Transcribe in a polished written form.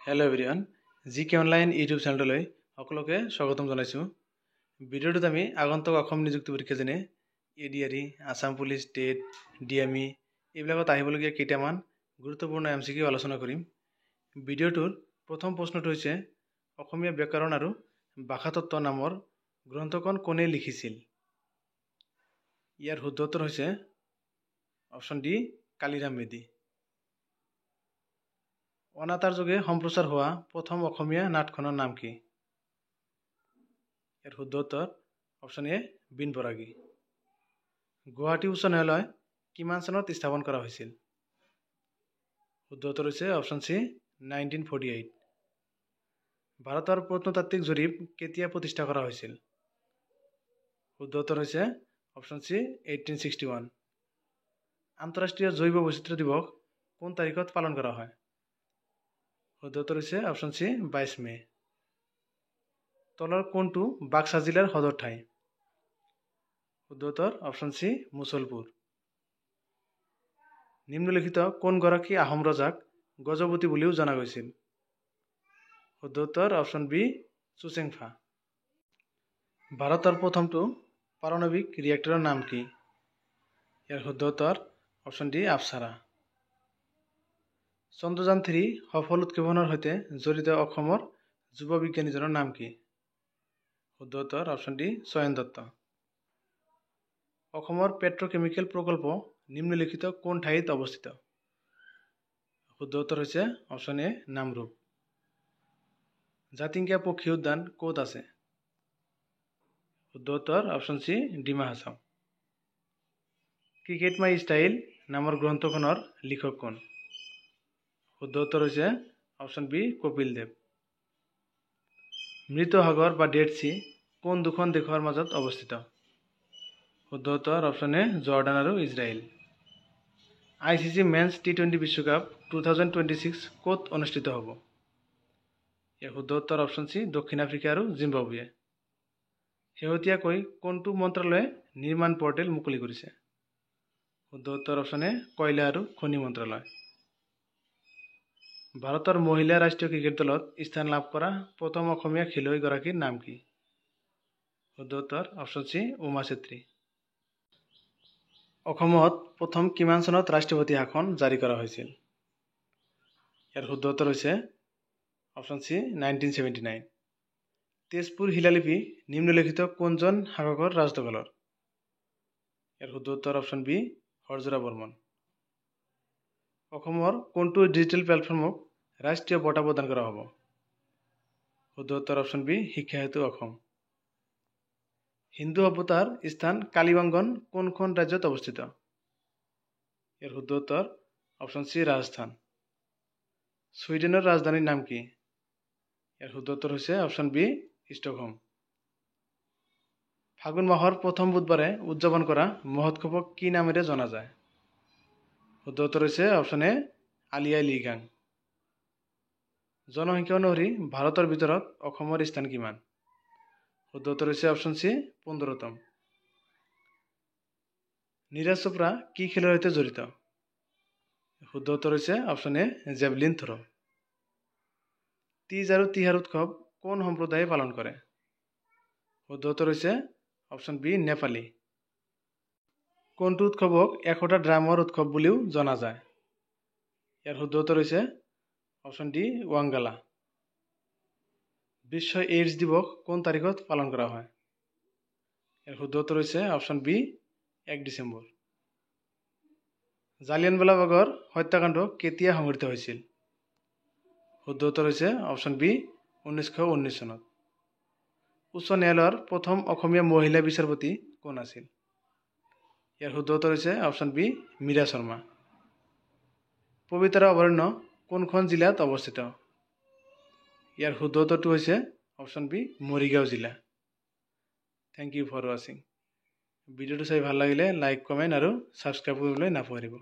Hello everyone জিকে online YouTube চেনেললৈ সকলোকে স্বাগতম জনাইছো। ভিডিঅ'টোত আমি আগন্তুক অসম নিযুক্তি পৰীক্ষা যেনে ADRE, Assam police, TET, DME এইবিলাকত আহিবলগীয়া কেইটামান গুৰুত্বপূৰ্ণ এমচিকিউ আলোচনা কৰিম। ভিডিঅ'টোৰ প্ৰথম প্ৰশ্নটো হৈছে অসমীয়া ব্যাকৰণ আৰু ভাষাতত্ত্ব নামৰ গ্ৰন্থখন কোনে লিখিছিল? ইয়াৰ শুদ্ধ উত্তৰ হৈছে অপশ্যন ডি কালিৰাম বেদী। অনাতাঁৰ যোগে সম্প্ৰচাৰ হোৱা প্ৰথম অসমীয়া নাটখনৰ নাম কি? ইয়াৰ শুদ্ধ উত্তৰ অপশ্যন এ বিন বৰাগী। গুৱাহাটী উচ্চ ন্যায়ালয় কিমান চনত স্থাপন কৰা হৈছিল? শুদ্ধ উত্তৰ হৈছে অপশ্যন চি 1948। ভাৰতৰ প্ৰত্নতাত্ত্বিক জৰীপ কেতিয়া প্ৰতিষ্ঠা কৰা হৈছিল? শুদ্ধ উত্তৰ হৈছে অপশ্যন চি 1861। আন্তঃৰাষ্ট্ৰীয় জৈৱ বৈচিত্ৰ্য দিৱস কোন তাৰিখত পালন কৰা হয়? শুদ্ধ উত্তৰ হৈছে অপশ্যন চি 22 মে। তলৰ কোনটো বাক্সা জিলাৰ সদৰ ঠাই? শুদ্ধ উত্তৰ অপশ্যন চি মুছলপুৰ। নিম্নলিখিত কোনগৰাকী আহোম ৰজাক গজপতি বুলিও জনা গৈছিল? শুদ্ধ উত্তৰ অপশ্যন বি চুচেংফা। ভাৰতৰ প্ৰথমটো পাৰমাণৱিক ৰিয়েক্টৰৰ নাম কি? ইয়াৰ শুদ্ধ উত্তৰ অপশ্যন ডি আপচাৰা। চন্দ্ৰযান 3 সফল উৎক্ষেপণৰ সৈতে জড়িত অসমৰ যুৱ বিজ্ঞানীজনৰ নাম কি? শুদ্ধ উত্তৰ অপশ্যন ডি চয়ন দত্ত। অসমৰ পেট্ৰকেমিকেল প্ৰকল্প নিম্নলিখিত কোন ঠাইত অৱস্থিত? শুদ্ধ উত্তৰ হৈছে অপশ্যন এ নামৰূপ। জাতিংগা পক্ষী উদ্যান ক'ত আছে? শুদ্ধ উত্তৰ option C Dima Hasao. Cricket my style নামৰ গ্ৰন্থখনৰ লিখক কোন? শুদ্ধ উত্তৰ হৈছে অপশ্যন বি কপিল দেৱ। মৃত সাগৰ বা ডেড চি কোন দুখন দেশৰ মাজত অৱস্থিত? শুদ্ধ উত্তৰ অপশ্যন এ জৰ্ডান আৰু ইজৰাইল। ICC মেন্স T20 বিশ্বকাপ 2026 ক'ত অনুষ্ঠিত হ'ব? ইয়াৰ শুদ্ধ উত্তৰ অপশ্যন চি দক্ষিণ আফ্ৰিকা আৰু জিম্বাবুৱে। শেহতীয়াকৈ কোনটো মন্ত্ৰালয়ে নিৰ্মাণ পৰ্টেল মুকলি কৰিছে? শুদ্ধ উত্তৰ অপশ্যন এ কয়লা আৰু খনি মন্ত্ৰালয়। ভাৰতৰ মহিলা ৰাষ্ট্ৰীয় ক্ৰিকেট দলত স্থান লাভ কৰা প্ৰথম অসমীয়া খেলুৱৈগৰাকীৰ নাম কি? শুদ্ধ উত্তৰ অপশ্যন চি উমা চেত্ৰী। অসমত প্ৰথম কিমান চনত ৰাষ্ট্ৰপতি শাসন জাৰি কৰা হৈছিল? ইয়াৰ শুদ্ধ উত্তৰ হৈছে অপশ্যন চি 1979। তেজপুৰ শিলালিপি নিম্নলিখিত কোনজন শাসকৰ ৰাজদখলৰ? ইয়াৰ শুদ্ধ উত্তৰ অপশ্যন বি হৰজোৰা বৰ্মন। অসমৰ কোনটো ডিজিটেল প্লেটফৰ্মক ৰাষ্ট্ৰীয় বঁটা প্ৰদান কৰা হ'ব? শুদ্ধ উত্তৰ অপশ্যন বি শিক্ষা সেতু অসম। হিন্দু সভ্যতাৰ স্থান কালিবাংগন কোনখন ৰাজ্যত অৱস্থিত? ইয়াৰ শুদ্ধ উত্তৰ অপশ্যন চি ৰাজস্থান। ছুইডেনৰ ৰাজধানীৰ নাম কি? ইয়াৰ শুদ্ধ উত্তৰ হৈছে অপশ্যন বি ষ্টকহোম। ফাগুন মাহৰ প্ৰথম বুধবাৰে উদযাপন কৰা মহোৎসৱক কি নামেৰে জনা যায়? শুদ্ধ উত্তৰ হৈছে অপশ্যন এ আলি আই লৃগাং। জনসংখ্যা অনুসৰি ভাৰতৰ ভিতৰত অসমৰ স্থান কিমান? শুদ্ধ উত্তৰ হৈছে অপশ্যন চি 15তম। নীৰজ চোপ্ৰা কি খেলৰ সৈতে জড়িত? শুদ্ধ উত্তৰ হৈছে option A javelin throw'. Teej আৰু তিহাৰ উৎসৱ কোন সম্প্ৰদায়ে পালন কৰে? শুদ্ধ উত্তৰ হৈছে অপশ্যন বি নেপালী। কোনটো উৎসৱক 100টা ড্ৰামৰ উৎসৱ বুলিও জনা যায়? ইয়াৰ শুদ্ধ উত্তৰ হৈছে অপশ্যন ডি ৱাংগালা। বিশ্ব এইডছ দিৱস কোন তাৰিখত পালন কৰা হয়? ইয়াৰ শুদ্ধ উত্তৰ হৈছে অপশ্যন বি 1 ডিচেম্বৰ। জালিয়ানৱালাবাগৰ হত্যাকাণ্ড কেতিয়া সংঘটিত হৈছিল? শুদ্ধ উত্তৰ হৈছে অপশ্যন বি 1919 চনত। উচ্চ ন্যায়ালয়ৰ প্ৰথম অসমীয়া মহিলা বিচাৰপতি কোন আছিল? ইয়াৰ শুদ্ধ উত্তৰ হৈছে অপশ্যন বি মীৰা শৰ্মা। পবিতৰা অভয়াৰণ্য কোনখন জিলাত অৱস্থিত? ইয়াৰ শুদ্ধ উত্তৰটো হৈছে অপশ্যন বি মৰিগাঁও জিলা। থেংক ইউ ফৰ ৱাচিং। ভিডিঅ'টো চাই ভাল লাগিলে লাইক, কমেণ্ট আৰু ছাবস্ক্ৰাইব কৰিবলৈ নাপাহৰিব।